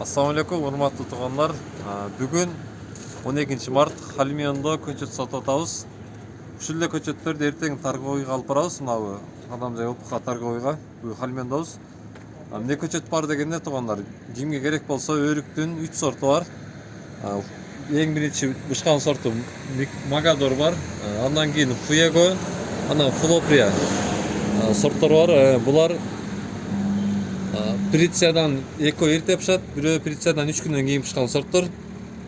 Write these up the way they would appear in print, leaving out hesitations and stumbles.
Assalamu alaikum, урматтуу туугандар. Бүгүн 12 март Халимиондо көчөт сатып атабыз. Ушул эле көчөттөрдү эртең торговыйга алып барабыз. Мынабы Адамжай Опука торговыйга. Бул Халимиондобуз. Эмне көчөт бар дегенде туугандар, кимге керек болсо өрүктүн 3 сорту бар. Эң биринчи бышкан сорту Магадор бар. Андан кийин Fuego, анан Флоприя сорттор бар. Булар Прициядан эко эрте пышат, бирөө Прициядан 3 күндөн кийин пышкан сорттор.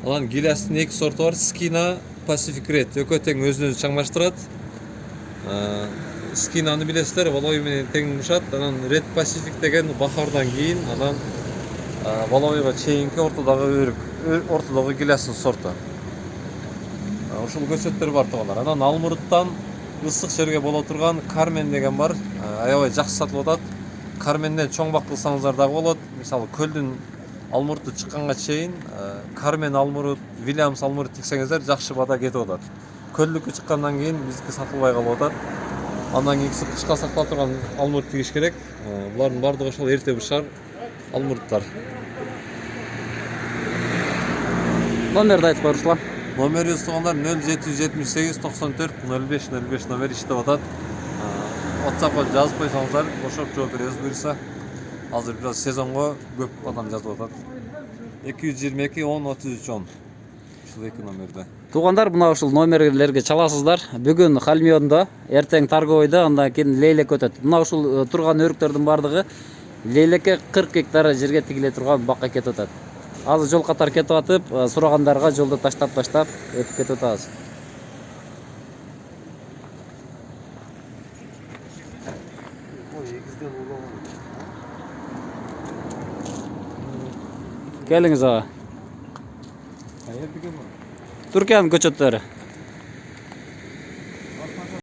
Анан Гилястын 2 сорту бар, Skina, Pacific Red. Экөө тең өзүн чаңдаштырат. Skinаны билесиздер, волой менен тең пышат. Анан Red Pacific деген бахардан кийин, анан волойго чейинки ортодогу өрүк, ортодогу Гилястын сорту. Ушул көчөттөр бар туугандар. Анан Алмурттан ысык жерге боло турган Кармен деген бар. Аябай жакшы сатылып атат. Карменден чоң бак кылсаңыздар дагы болот. Мисалы көлдүн алмурту чыкканга чейин Кармен алмурут, Williams алмурут тиксеңиздер жакшы бада кетип атат. Көлдүккө чыккандан кийин биздики сатылбай калып атат. Андан кийин кышка сактала турган алмурут тигиш керек. Булардын бардыгы ошол эрте бышар алмуруттар. Номерди айтып коюңузла. Номерибиз туугандар 0778 94 05 05 номер иштеп атат. WhatsApp'a жазып койсоңуздар, бошоп жооп беребиз буюрса. Азыр бир сезонго көп адам жазып атат. 222 10 33 10. Ушул эки номерде. Туугандар, мына ушул номерлерге чаласыздар. Бүгүн Халимиондо, эртең торговыйда, андан кийин Лейлек өтөт. Мына ушул турган өрүктөрдүн бардыгы Лейлекке 40 гектар жерге тигиле турган бакка кетип атат. Азыр жол катар кетип атып, сурагандарга жолдо таштап өтүп кетип атабыз. Келиңиз ага. Түркиянын көчөттөрү.